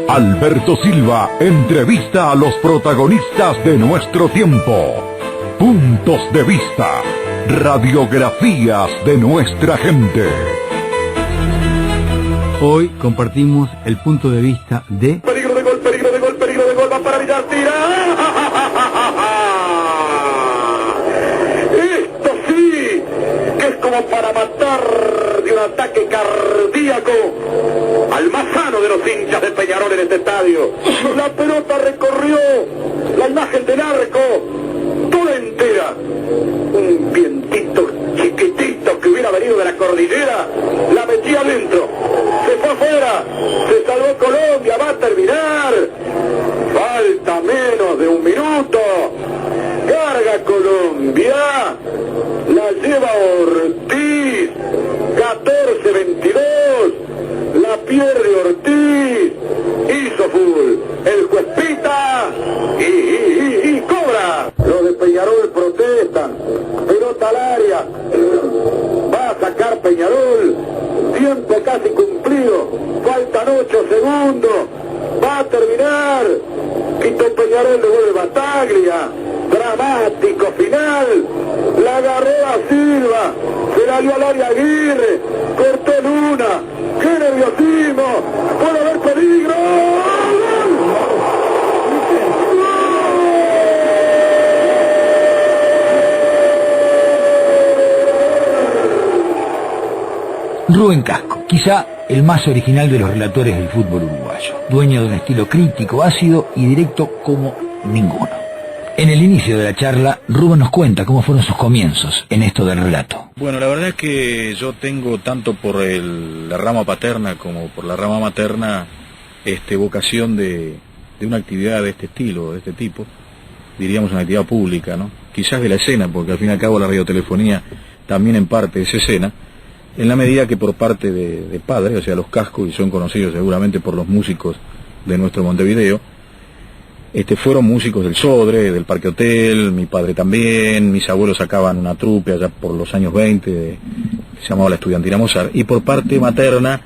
Alberto Silva entrevista a los protagonistas de nuestro tiempo. Puntos de vista. Radiografías de nuestra gente. Hoy compartimos el punto de vista de... Peligro de gol, peligro de gol, peligro de gol, va para Villar, tira. Esto sí, que es como para matar de un ataque cardíaco al más sano de los hinchas de Peñarol en este estadio. La pelota recorrió la imagen del arco, toda entera. Un vientito chiquitito que hubiera venido de la cordillera, la metía adentro, se fue afuera, se salvó Colombia, va a terminar. Falta menos de un minuto. Carga Colombia, la lleva Ortiz, 14-22, la pierde Ortiz, hizo full, el juez pita y cobra. Los de Peñarol protestan, pelota al área, va a sacar Peñarol, tiempo casi cumplido, faltan 8 segundos, va a terminar, Quito Peñarol, devuelve Bataglia, dramático final, la agarró a Silva, se la dio al área Aguirre, cortó Luna, qué nerviosismo, puede haber peligro. Rubén Casco, quizá el más original de los relatores del fútbol uruguayo, dueño de un estilo crítico, ácido y directo como ninguno. En el inicio de la charla, Rubén nos cuenta cómo fueron sus comienzos en esto del relato. Bueno, la verdad es que yo tengo tanto por la rama paterna como por la rama materna vocación de una actividad de este estilo, de este tipo, diríamos una actividad pública, ¿no? Quizás de la escena, porque al fin y al cabo la radiotelefonía también en parte es escena, en la medida que por parte de padre, o sea, los Cascos, y son conocidos seguramente por los músicos de nuestro Montevideo, fueron músicos del Sodre, del Parque Hotel, mi padre también, mis abuelos sacaban una trupe allá por los años 20, que se llamaba la Estudiantina Mozart, y por parte materna,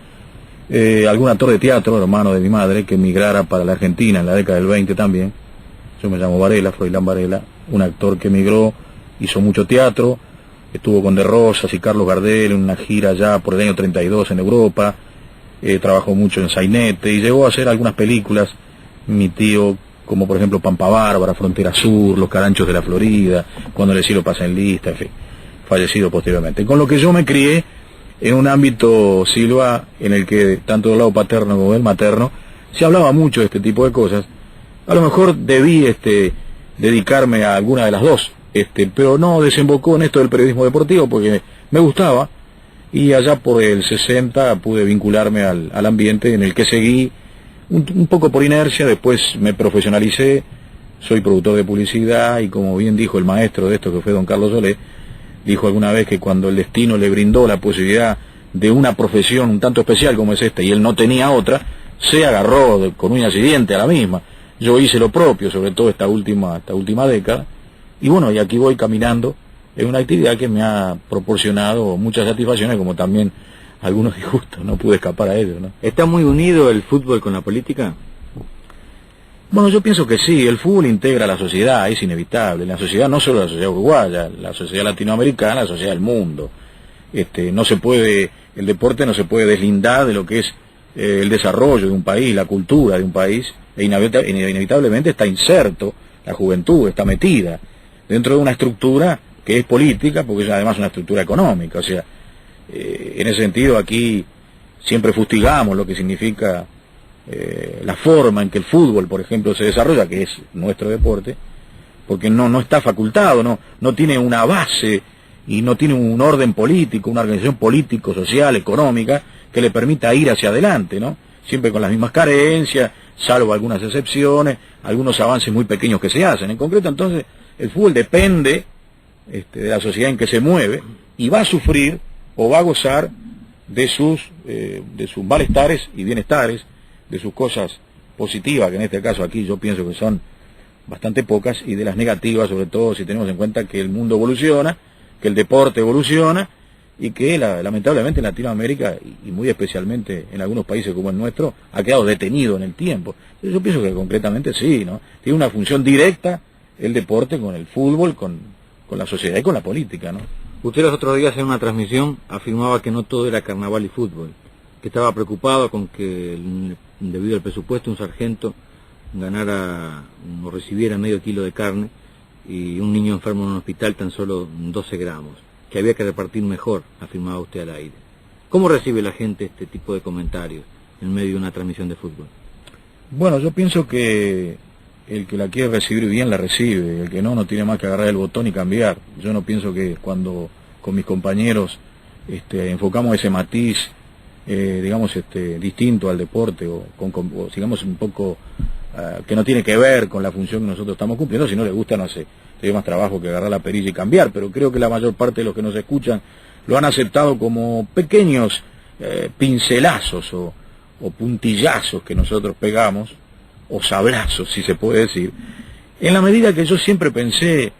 algún actor de teatro, hermano de mi madre, que emigrara para la Argentina en la década del 20 también. Yo me llamo Varela, Froilán Varela, un actor que emigró, hizo mucho teatro, estuvo con De Rosas y Carlos Gardel en una gira ya por el año 32 en Europa, trabajó mucho en Sainete y llegó a hacer algunas películas, mi tío, como por ejemplo Pampa Bárbara, Frontera Sur, Los Caranchos de la Florida, Cuando el cielo pasa en lista, en fin, fallecido posteriormente. Con lo que yo me crié en un ámbito, Silva, en el que tanto del lado paterno como del materno se hablaba mucho de este tipo de cosas. A lo mejor debí dedicarme a alguna de las dos, pero no desembocó en esto del periodismo deportivo porque me gustaba, y allá por el 60 pude vincularme al ambiente en el que seguí un poco por inercia. Después me profesionalicé, soy productor de publicidad, y como bien dijo el maestro de esto, que fue don Carlos Solé, dijo alguna vez que cuando el destino le brindó la posibilidad de una profesión un tanto especial como es esta y él no tenía otra, se agarró con uñas y dientes a la misma. Yo hice lo propio, sobre todo esta última década, y bueno, y aquí voy caminando en una actividad que me ha proporcionado muchas satisfacciones, como también algunos disgustos, no pude escapar a ellos, ¿no? ¿Está muy unido el fútbol con la política? Bueno, yo pienso que sí, el fútbol integra a la sociedad, es inevitable, la sociedad, no solo la sociedad uruguaya, la sociedad latinoamericana, la sociedad del mundo. No se puede, el deporte no se puede deslindar de lo que es el desarrollo de un país, la cultura de un país, e inevitablemente está inserto, la juventud está metida dentro de una estructura que es política, porque es además una estructura económica, o sea, en ese sentido aquí siempre fustigamos lo que significa la forma en que el fútbol, por ejemplo, se desarrolla, que es nuestro deporte, porque no está facultado, no tiene una base y no tiene un orden político, una organización político, social, económica, que le permita ir hacia adelante, ¿no? Siempre con las mismas carencias, salvo algunas excepciones, algunos avances muy pequeños que se hacen. En concreto, entonces, el fútbol depende de la sociedad en que se mueve, y va a sufrir o va a gozar de sus malestares y bienestares, de sus cosas positivas, que en este caso aquí yo pienso que son bastante pocas, y de las negativas, sobre todo si tenemos en cuenta que el mundo evoluciona, que el deporte evoluciona, y que lamentablemente en Latinoamérica, y muy especialmente en algunos países como el nuestro, ha quedado detenido en el tiempo. Yo pienso que concretamente sí, ¿no? Tiene una función directa el deporte con el fútbol, con la sociedad y con la política, ¿no? Usted los otros días en una transmisión afirmaba que no todo era carnaval y fútbol, que estaba preocupado con que debido al presupuesto un sargento ganara o recibiera medio kilo de carne y un niño enfermo en un hospital tan solo 12 gramos, que había que repartir mejor, afirmaba usted al aire. ¿Cómo recibe la gente este tipo de comentarios en medio de una transmisión de fútbol? Bueno, yo pienso que el que la quiere recibir bien la recibe, el que no tiene más que agarrar el botón y cambiar. Yo no pienso que cuando con mis compañeros enfocamos ese matiz, distinto al deporte, o digamos un poco que no tiene que ver con la función que nosotros estamos cumpliendo, si no le gusta, no sé, tiene más trabajo que agarrar la perilla y cambiar, pero creo que la mayor parte de los que nos escuchan lo han aceptado como pequeños pincelazos o puntillazos que nosotros pegamos, o sablazos, si se puede decir, en la medida que yo siempre pensé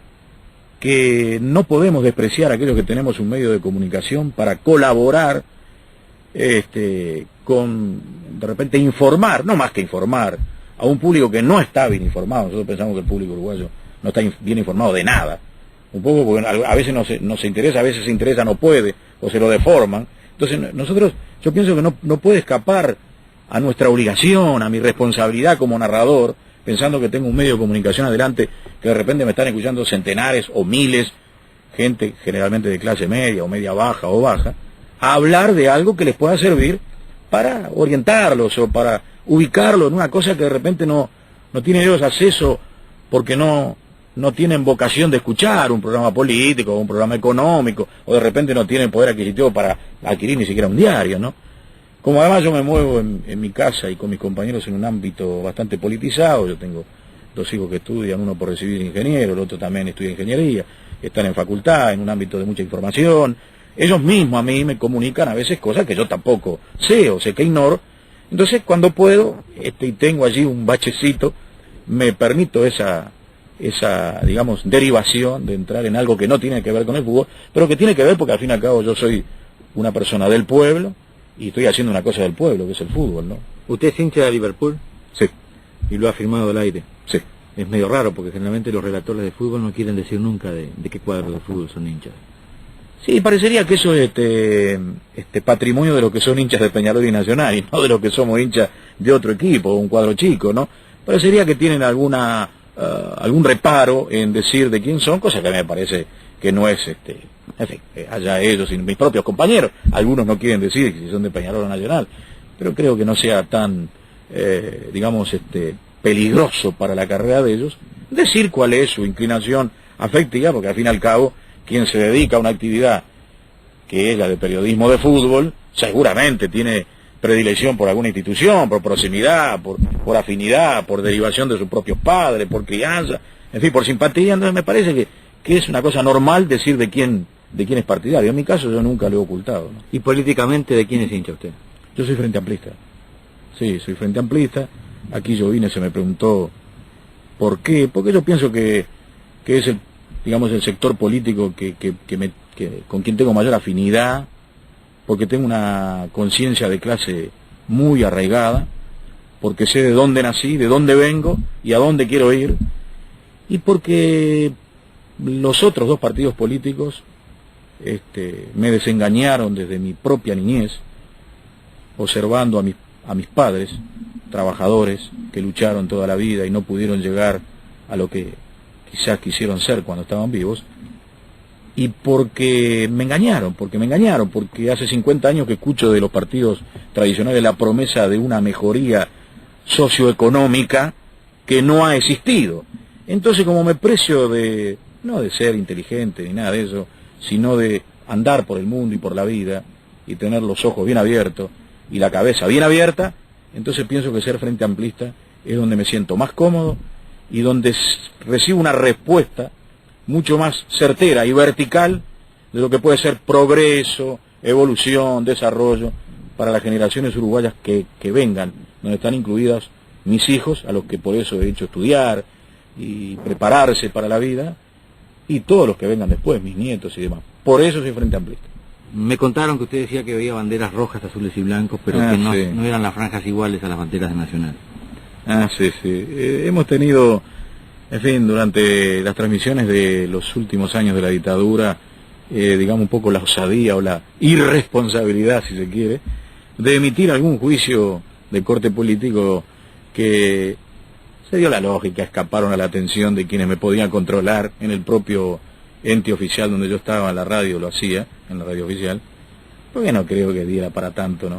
que no podemos despreciar a aquellos que tenemos un medio de comunicación para colaborar con, de repente, informar, no más que informar, a un público que no está bien informado. Nosotros pensamos que el público uruguayo no está bien informado de nada, un poco porque a veces no se interesa, a veces se interesa, no puede, o se lo deforman. Entonces nosotros, yo pienso que no puede escapar a nuestra obligación, a mi responsabilidad como narrador, pensando que tengo un medio de comunicación adelante, que de repente me están escuchando centenares o miles, gente generalmente de clase media o media baja o baja, a hablar de algo que les pueda servir para orientarlos o para ubicarlos en una cosa que de repente no tienen ellos acceso porque no tienen vocación de escuchar un programa político o un programa económico, o de repente no tienen poder adquisitivo para adquirir ni siquiera un diario, ¿no? Como además yo me muevo en mi casa y con mis compañeros en un ámbito bastante politizado, yo tengo 2 hijos que estudian, uno por recibir ingeniero, el otro también estudia ingeniería, están en facultad, en un ámbito de mucha información. Ellos mismos a mí me comunican a veces cosas que yo tampoco sé o sé que ignoro. Entonces cuando puedo, y tengo allí un bachecito, me permito esa digamos, derivación de entrar en algo que no tiene que ver con el fútbol, pero que tiene que ver porque al fin y al cabo yo soy una persona del pueblo, y estoy haciendo una cosa del pueblo, que es el fútbol, ¿no? ¿Usted es hincha de Liverpool? Sí. ¿Y lo ha afirmado al aire? Sí. Es medio raro, porque generalmente los relatores de fútbol no quieren decir nunca de qué cuadro de fútbol son hinchas. Sí, parecería que eso es patrimonio de los que son hinchas de Peñarol y Nacional, y no de los que somos hinchas de otro equipo, un cuadro chico, ¿no? Parecería que tienen algún reparo en decir de quién son, cosa que a mí me parece que no es, en fin, allá ellos y mis propios compañeros, algunos no quieren decir si son de Peñarol o Nacional, pero creo que no sea tan, peligroso para la carrera de ellos decir cuál es su inclinación afectiva, porque al fin y al cabo, quien se dedica a una actividad que es la de periodismo de fútbol, seguramente tiene predilección por alguna institución, por proximidad, por afinidad, por derivación de sus propios padres, por crianza, en fin, por simpatía. Entonces me parece que es una cosa normal decir de quién es partidario. En mi caso yo nunca lo he ocultado, ¿no? ¿Y políticamente de quién es hincha usted? Yo soy frente amplista. Sí, soy frente amplista. Aquí yo vine, se me preguntó por qué, porque yo pienso que es el sector político con quien tengo mayor afinidad, porque tengo una conciencia de clase muy arraigada, porque sé de dónde nací, de dónde vengo y a dónde quiero ir, y porque los otros 2 partidos políticos me desengañaron desde mi propia niñez, observando a mis padres, trabajadores que lucharon toda la vida y no pudieron llegar a lo que quizás quisieron ser cuando estaban vivos, y porque me engañaron, porque hace 50 años que escucho de los partidos tradicionales la promesa de una mejoría socioeconómica que no ha existido. Entonces, como me precio no de ser inteligente ni nada de eso, sino de andar por el mundo y por la vida y tener los ojos bien abiertos y la cabeza bien abierta, entonces pienso que ser frente amplista es donde me siento más cómodo y donde recibo una respuesta mucho más certera y vertical de lo que puede ser progreso, evolución, desarrollo para las generaciones uruguayas que vengan, donde están incluidas mis hijos, a los que por eso he hecho estudiar y prepararse para la vida, y todos los que vengan después, mis nietos y demás. Por eso soy frente amplista. Me contaron que usted decía que veía banderas rojas, azules y blancos, pero que no, sí. no eran las franjas iguales a las banderas de Nacional. Sí. Hemos tenido, en fin, durante las transmisiones de los últimos años de la dictadura, digamos un poco la osadía o la irresponsabilidad, si se quiere, de emitir algún juicio de corte político que se dio la lógica, escaparon a la atención de quienes me podían controlar en el propio ente oficial donde yo estaba, en la radio lo hacía, en la radio oficial, porque no creo que diera para tanto,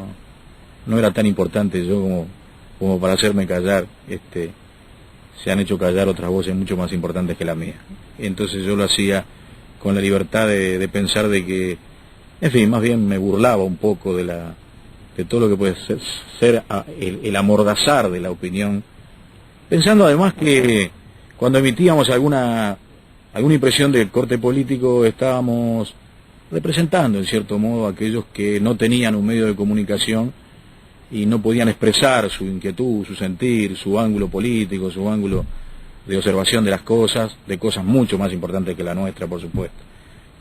no era tan importante yo como para hacerme callar. Se han hecho callar otras voces mucho más importantes que la mía. Entonces yo lo hacía con la libertad de pensar de que, en fin, más bien me burlaba un poco de todo lo que puede ser el amordazar de la opinión, pensando además que cuando emitíamos alguna impresión del corte político estábamos representando en cierto modo a aquellos que no tenían un medio de comunicación y no podían expresar su inquietud, su sentir, su ángulo político, su ángulo de observación de las cosas, de cosas mucho más importantes que la nuestra, por supuesto,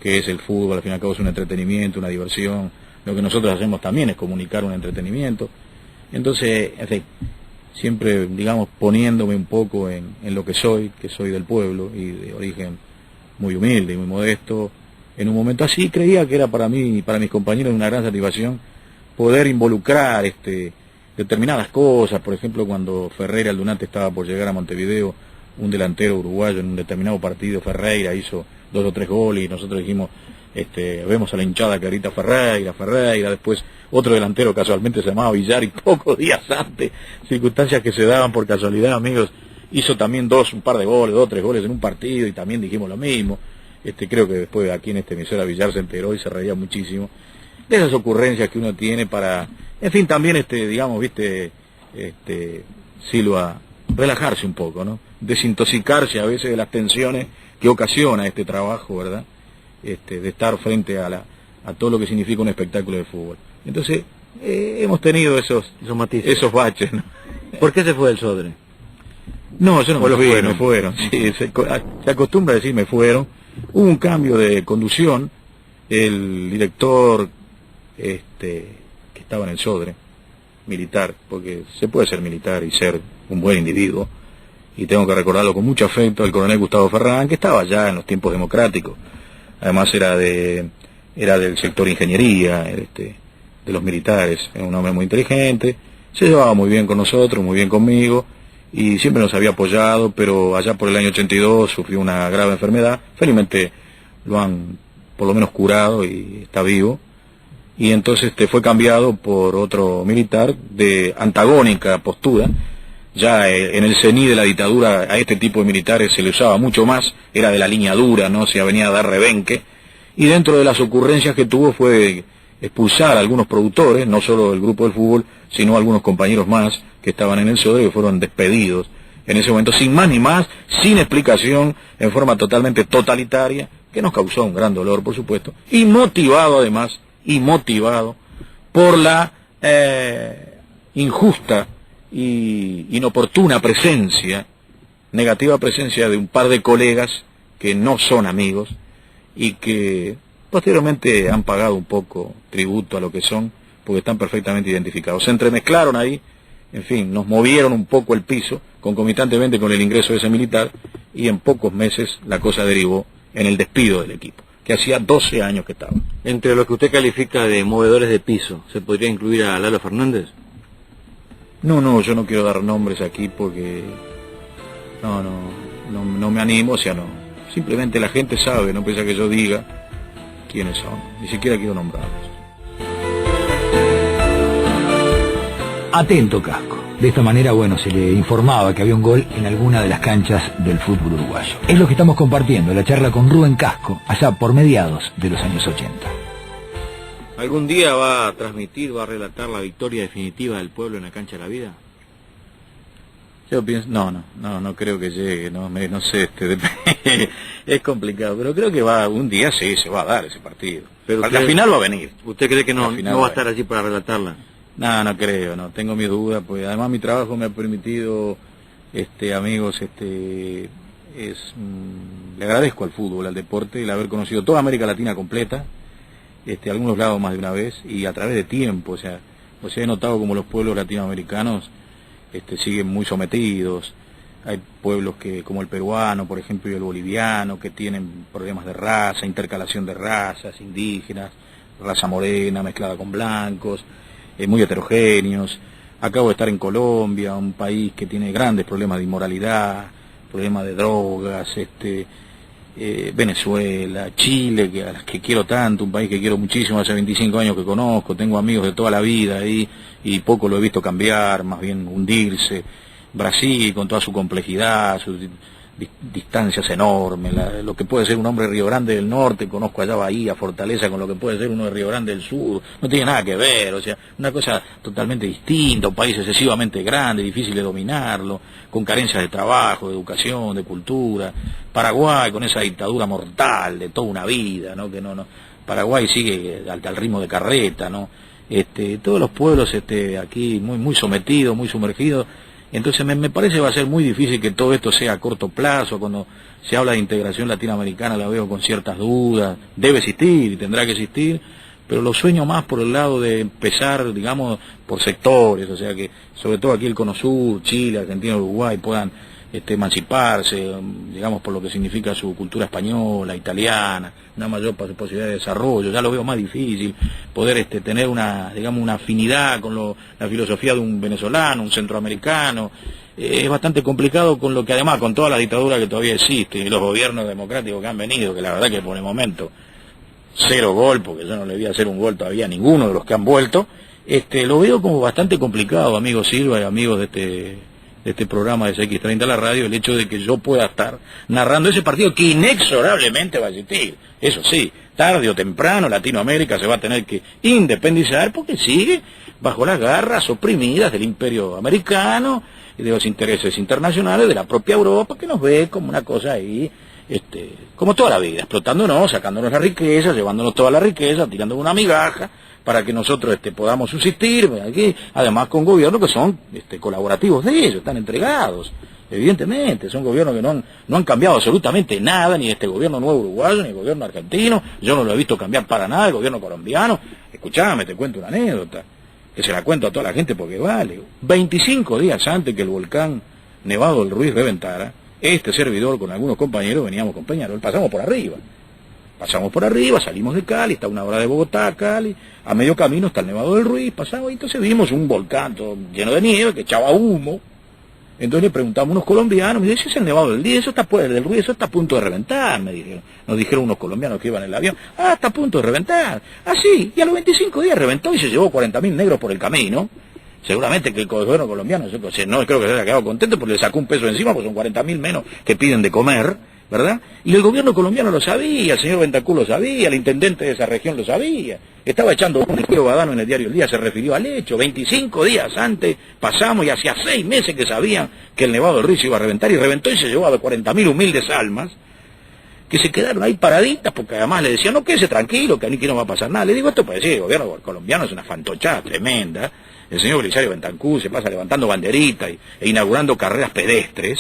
que es el fútbol. Al fin y al cabo es un entretenimiento, una diversión. Lo que nosotros hacemos también es comunicar un entretenimiento. Entonces, en fin, siempre, digamos, poniéndome un poco en lo que soy del pueblo y de origen muy humilde y muy modesto, en un momento así creía que era para mí y para mis compañeros una gran satisfacción poder involucrar determinadas cosas. Por ejemplo, cuando Ferreira Aldunate estaba por llegar a Montevideo, un delantero uruguayo en un determinado partido, Ferreira hizo 2 o 3 goles y nosotros dijimos, vemos a la hinchada que grita Ferreira, después otro delantero casualmente se llamaba Villar y pocos días antes, circunstancias que se daban por casualidad, amigos, hizo también un par de goles, 2 o 3 goles en un partido y también dijimos lo mismo. Creo que después aquí en esta emisora Villar se enteró y se reía muchísimo de esas ocurrencias que uno tiene para, en fin, también digamos, Silva, relajarse un poco, ¿no? Desintoxicarse a veces de las tensiones que ocasiona este trabajo, ¿verdad? De estar frente a todo lo que significa un espectáculo de fútbol. Entonces, hemos tenido esos matices, esos baches, ¿no? ¿Por qué se fue del Sodre? No, yo no me fui, me fueron. Sí, se acostumbra a decir me fueron. Hubo un cambio de conducción. El director que estaba en el Sodre, militar, porque se puede ser militar y ser un buen individuo, y tengo que recordarlo con mucho afecto, el coronel Gustavo Ferrán, que estaba ya en los tiempos democráticos, además era del sector ingeniería, de los militares, era un hombre muy inteligente, se llevaba muy bien con nosotros, muy bien conmigo, y siempre nos había apoyado, pero allá por el año 82 sufrió una grave enfermedad, felizmente lo han por lo menos curado y está vivo, y entonces fue cambiado por otro militar de antagónica postura. Ya en el CENI de la dictadura a este tipo de militares se le usaba mucho más, era de la línea dura, no se venía a dar rebenque, y dentro de las ocurrencias que tuvo fue expulsar a algunos productores, no solo del grupo del fútbol, sino a algunos compañeros más que estaban en el Sodre, que fueron despedidos en ese momento, sin más ni más, sin explicación, en forma totalmente totalitaria, que nos causó un gran dolor, por supuesto, y motivado además, por la injusta y inoportuna negativa presencia de un par de colegas que no son amigos y que posteriormente han pagado un poco tributo a lo que son, porque están perfectamente identificados. Se entremezclaron ahí, en fin, nos movieron un poco el piso, concomitantemente con el ingreso de ese militar, y en pocos meses la cosa derivó en el despido del equipo, que hacía 12 años que estaba. Entre los que usted califica de movedores de piso, ¿se podría incluir a Lalo Fernández? No, yo no quiero dar nombres aquí porque no me animo, o sea, no. Simplemente la gente sabe, no piensa que yo diga quiénes son, ni siquiera quiero nombrarlos. Atento, Casco. De esta manera, se le informaba que había un gol en alguna de las canchas del fútbol uruguayo. Es lo que estamos compartiendo, la charla con Rubén Casco, allá por mediados de los años 80. ¿Algún día va a transmitir, va a relatar la victoria definitiva del pueblo en la cancha de la vida? Yo pienso, no creo que llegue, no sé, es complicado, pero creo que un día sí se va a dar ese partido. Pero al final va a venir. ¿Usted cree que no va a estar allí para relatarla? No creo, tengo mis dudas, pues además mi trabajo me ha permitido, amigos, le agradezco al fútbol, al deporte, el haber conocido toda América Latina completa, algunos lados más de una vez, y a través de tiempo, o sea he notado como los pueblos latinoamericanos siguen muy sometidos. Hay pueblos como el peruano, por ejemplo, y el boliviano, que tienen problemas de raza, intercalación de razas, indígenas, raza morena mezclada con blancos, muy heterogéneos. Acabo de estar en Colombia, un país que tiene grandes problemas de inmoralidad, problemas de drogas, Venezuela, Chile, a las que quiero tanto, un país que quiero muchísimo, hace 25 años que conozco, tengo amigos de toda la vida ahí, y poco lo he visto cambiar, más bien hundirse. Brasil, con toda su complejidad, sus distancias enormes, lo que puede ser un hombre de Río Grande del Norte, conozco allá Bahía, Fortaleza, con lo que puede ser uno de Río Grande del Sur, no tiene nada que ver, o sea, una cosa totalmente distinta, un país excesivamente grande, difícil de dominarlo, con carencias de trabajo, de educación, de cultura. Paraguay, con esa dictadura mortal de toda una vida, ¿no? Paraguay sigue al ritmo de carreta, ¿no? Todos los pueblos aquí muy sometidos, muy sumergidos. Entonces me parece que va a ser muy difícil que todo esto sea a corto plazo. Cuando se habla de integración latinoamericana la veo con ciertas dudas. Debe existir y tendrá que existir, pero lo sueño más por el lado de empezar, digamos, por sectores, o sea que sobre todo aquí el Cono Sur, Chile, Argentina, Uruguay puedan emanciparse, digamos, por lo que significa su cultura española, italiana, una mayor posibilidad de desarrollo. Ya lo veo más difícil poder tener una afinidad con la filosofía de un venezolano, un centroamericano. Es bastante complicado, con lo que además, con toda la dictadura que todavía existe y los gobiernos democráticos que han venido, que la verdad que por el momento cero gol, porque yo no le voy a hacer un gol todavía a ninguno de los que han vuelto, lo veo como bastante complicado, amigo Silva y amigos de este programa de CX30 la radio, el hecho de que yo pueda estar narrando ese partido que inexorablemente va a existir. Eso sí, tarde o temprano Latinoamérica se va a tener que independizar porque sigue bajo las garras oprimidas del imperio americano y de los intereses internacionales de la propia Europa, que nos ve como una cosa ahí, como toda la vida, explotándonos, sacándonos la riqueza, llevándonos toda la riqueza, tirándonos una migaja, para que nosotros podamos subsistir, aquí, además con gobiernos que son colaborativos de ellos, están entregados, evidentemente, son gobiernos que no han cambiado absolutamente nada, ni este gobierno nuevo uruguayo, ni el gobierno argentino, yo no lo he visto cambiar para nada, el gobierno colombiano. Escuchame, te cuento una anécdota, que se la cuento a toda la gente porque vale. 25 días antes que el volcán Nevado del Ruiz reventara, este servidor con algunos compañeros veníamos con Peñarol, pasamos por arriba, salimos de Cali, está a 1 hora de Bogotá, Cali, a medio camino está el Nevado del Ruiz, pasamos, y entonces vimos un volcán todo lleno de nieve que echaba humo. Entonces le preguntamos a unos colombianos, me dice, ese es el Nevado del Ruiz, del Ruiz, eso está a punto de reventar, me dijeron. Nos dijeron unos colombianos que iban en el avión, está a punto de reventar. Sí, y a los 25 días reventó y se llevó 40.000 negros por el camino. Seguramente que el gobierno colombiano, no creo que se haya quedado contento porque le sacó un peso encima, porque son 40.000 menos que piden de comer, ¿verdad? Y el gobierno colombiano lo sabía, el señor Bentancur lo sabía, el intendente de esa región lo sabía. Estaba echando un Julio Badano en el diario El Día, se refirió al hecho. 25 días antes pasamos y hacía 6 meses que sabían que el Nevado del Ruiz iba a reventar, y reventó y se llevó a 40.000 humildes almas que se quedaron ahí paraditas, porque además le decían, no, quédese tranquilo, que aquí no va a pasar nada. Le digo, esto puede decir, el gobierno colombiano es una fantochada tremenda. El señor Belisario Bentancur se pasa levantando banderitas e inaugurando carreras pedestres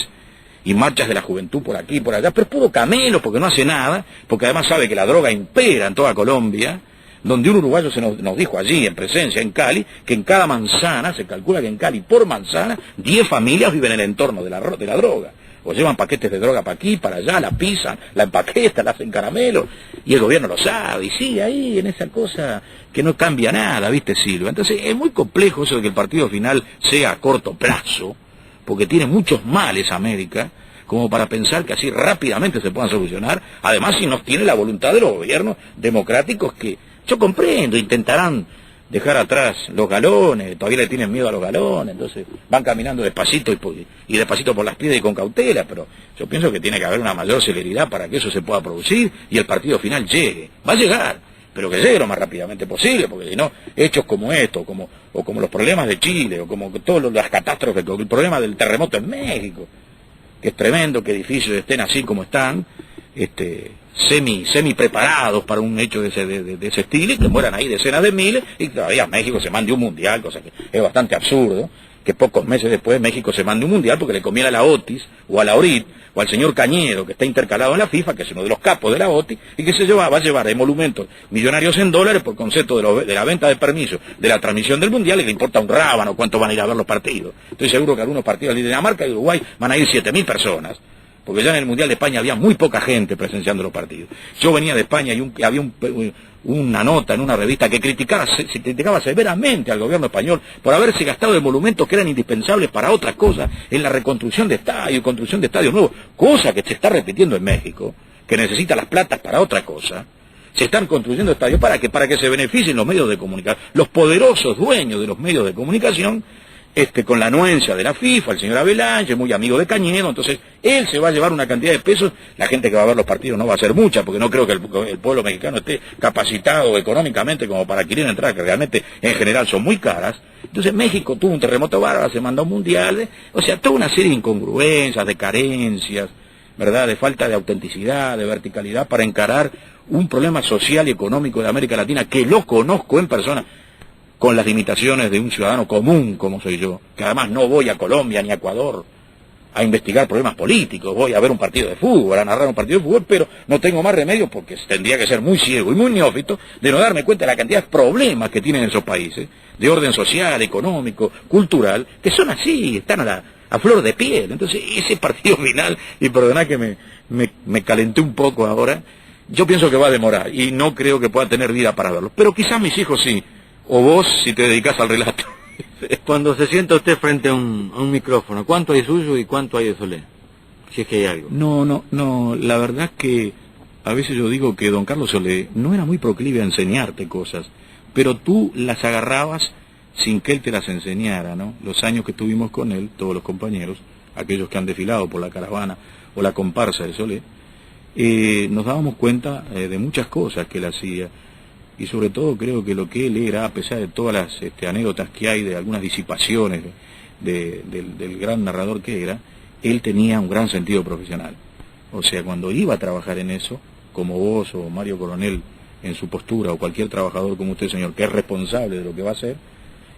y marchas de la juventud por aquí y por allá, pero es puro camelo, porque no hace nada, porque además sabe que la droga impera en toda Colombia, donde un uruguayo nos dijo allí, en presencia, en Cali, que en cada manzana, se calcula que en Cali por manzana, 10 familias viven en el entorno de la droga. O llevan paquetes de droga para aquí, para allá, la pisan, la empaquetan, la hacen caramelo, y el gobierno lo sabe, y sigue ahí en esa cosa que no cambia nada, ¿viste, Silva? Entonces es muy complejo eso de que el partido final sea a corto plazo, porque tiene muchos males América, como para pensar que así rápidamente se puedan solucionar, además si no tiene la voluntad de los gobiernos democráticos, que yo comprendo, intentarán dejar atrás los galones, todavía le tienen miedo a los galones, entonces van caminando despacito y despacito por las piedras y con cautela, pero yo pienso que tiene que haber una mayor celeridad para que eso se pueda producir y el partido final llegue. Va a llegar, pero que llegue lo más rápidamente posible, porque si no, hechos como esto, o como los problemas de Chile, o como todas las catástrofes, como el problema del terremoto en México, que es tremendo que edificios estén así como están, semi preparados para un hecho de ese estilo, y que mueran ahí decenas de miles, y todavía México se mande un mundial, cosa que es bastante absurdo, que pocos meses después México se mande un mundial porque le conviene a la Otis o a la ORIT o al señor Cañedo, que está intercalado en la FIFA, que es uno de los capos de la Otis, y que va a llevar emolumentos millonarios en dólares por concepto de la venta de permisos de la transmisión del mundial, y le importa un rábano cuánto van a ir a ver los partidos. Estoy seguro que algunos partidos de Dinamarca y Uruguay van a ir 7.000 personas, porque ya en el Mundial de España había muy poca gente presenciando los partidos. Yo venía de España y había una nota en una revista que se criticaba severamente al gobierno español por haberse gastado en monumentos que eran indispensables para otras cosas, en la reconstrucción de estadios, construcción de estadios nuevos, cosa que se está repitiendo en México, que necesita las platas para otra cosa. Se están construyendo estadios para que se beneficien los medios de comunicación, los poderosos dueños de los medios de comunicación, con la anuencia de la FIFA, el señor Avelange, muy amigo de Cañedo, entonces él se va a llevar una cantidad de pesos, la gente que va a ver los partidos no va a ser mucha, porque no creo que el pueblo mexicano esté capacitado económicamente como para adquirir entradas, que realmente en general son muy caras. Entonces México tuvo un terremoto bárbaro, se mandó a un mundial, o sea, toda una serie de incongruencias, de carencias, ¿verdad?, de falta de autenticidad, de verticalidad para encarar un problema social y económico de América Latina, que lo conozco en persona, con las limitaciones de un ciudadano común como soy yo, que además no voy a Colombia ni a Ecuador a investigar problemas políticos, voy a ver un partido de fútbol, a narrar un partido de fútbol, pero no tengo más remedio, porque tendría que ser muy ciego y muy neófito, de no darme cuenta de la cantidad de problemas que tienen esos países, de orden social, económico, cultural, que son así, están a flor de piel. Entonces ese partido final, y perdonad que me calenté un poco ahora, yo pienso que va a demorar, y no creo que pueda tener vida para verlo, pero quizás mis hijos sí, o vos si te dedicas al relato. Cuando se sienta usted frente a un micrófono, ¿cuánto hay suyo y cuánto hay de Solé? Si es que hay algo. No, la verdad es que a veces yo digo que don Carlos Solé no era muy proclive a enseñarte cosas, pero tú las agarrabas sin que él te las enseñara, ¿no? Los años que estuvimos con él, todos los compañeros, aquellos que han desfilado por la caravana o la comparsa de Solé, nos dábamos cuenta de muchas cosas que él hacía. Y sobre todo creo que lo que él era, a pesar de todas las anécdotas que hay de algunas disipaciones del gran narrador que era, él tenía un gran sentido profesional. O sea, cuando iba a trabajar en eso, como vos o Mario Coronel en su postura, o cualquier trabajador como usted, señor, que es responsable de lo que va a hacer,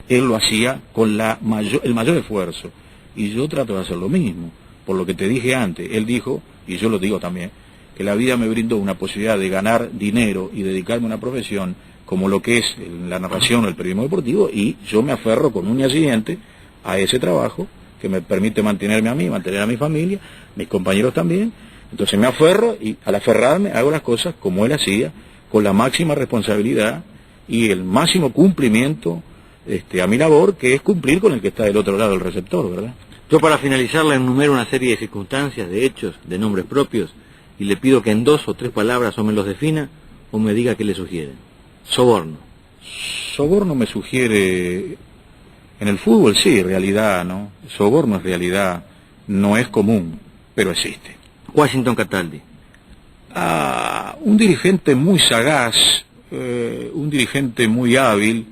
él lo hacía con el mayor esfuerzo. Y yo trato de hacer lo mismo. Por lo que te dije antes, él dijo, y yo lo digo también, que la vida me brindó una posibilidad de ganar dinero y dedicarme a una profesión como lo que es la narración o el periodismo deportivo, y yo me aferro con uñas y dientes a ese trabajo que me permite mantenerme a mí, mantener a mi familia, mis compañeros también. Entonces me aferro, y al aferrarme hago las cosas como él hacía, con la máxima responsabilidad y el máximo cumplimiento a mi labor, que es cumplir con el que está del otro lado del receptor, ¿verdad? Yo, para finalizar, le enumero una serie de circunstancias, de hechos, de nombres propios, y le pido que en 2 o 3 palabras o me los defina o me diga qué le sugiere. Soborno. Soborno me sugiere, en el fútbol sí, realidad, ¿no? Soborno es realidad, no es común, pero existe. Washington Cataldi. Un dirigente muy sagaz, un dirigente muy hábil,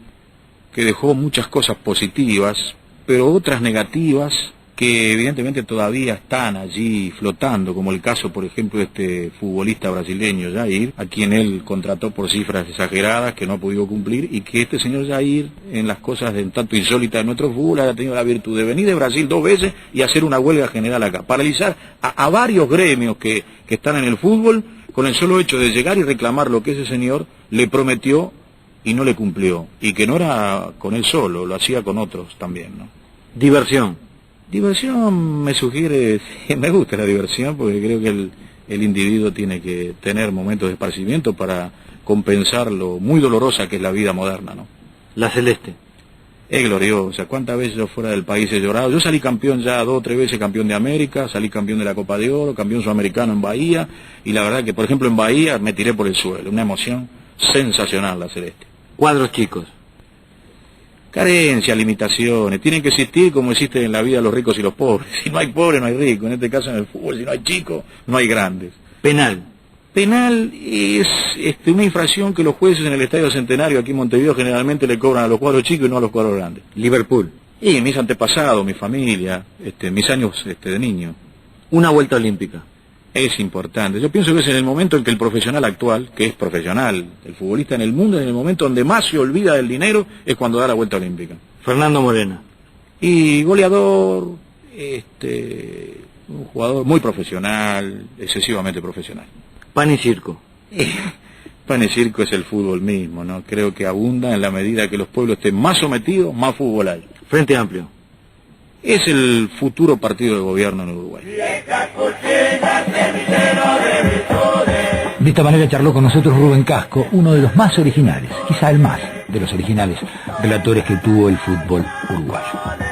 que dejó muchas cosas positivas, pero otras negativas, que evidentemente todavía están allí flotando, como el caso, por ejemplo, de este futbolista brasileño, Jair, a quien él contrató por cifras exageradas que no ha podido cumplir, y que este señor Jair, en las cosas de un tanto insólitas de nuestro fútbol, ha tenido la virtud de venir de Brasil 2 veces y hacer una huelga general acá, paralizar a varios gremios que están en el fútbol, con el solo hecho de llegar y reclamar lo que ese señor le prometió y no le cumplió, y que no era con él solo, lo hacía con otros también, ¿no? Diversión. Diversión me sugiere, me gusta la diversión, porque creo que el individuo tiene que tener momentos de esparcimiento para compensar lo muy dolorosa que es la vida moderna, ¿no? La Celeste. Es gloriosa. ¿Cuántas veces yo fuera del país he llorado? Yo salí campeón ya 2 o 3 veces, campeón de América, salí campeón de la Copa de Oro, campeón sudamericano en Bahía, y la verdad que, por ejemplo, en Bahía me tiré por el suelo. Una emoción sensacional, la Celeste. Cuadros chicos. Carencias, limitaciones, tienen que existir como existen en la vida los ricos y los pobres. Si no hay pobres, no hay ricos. En este caso, en el fútbol, si no hay chicos, no hay grandes. Penal. Penal es una infracción que los jueces en el Estadio Centenario aquí en Montevideo generalmente le cobran a los cuadros chicos y no a los cuadros grandes. Liverpool. Y mis antepasados, mi familia, mis años de niño. Una vuelta olímpica. Es importante. Yo pienso que es en el momento en que el profesional actual, que es profesional, el futbolista en el mundo, en el momento donde más se olvida del dinero, es cuando da la vuelta olímpica. Fernando Morena. Y goleador, un jugador muy profesional, excesivamente profesional. Pan y circo. Pan y circo es el fútbol mismo, ¿no? Creo que abunda en la medida que los pueblos estén más sometidos, más fútbol hay. Frente Amplio. Es el futuro partido de gobierno en Uruguay. De esta manera charló con nosotros Rubén Casco, uno de los más originales, quizá el más de los originales relatores que tuvo el fútbol uruguayo.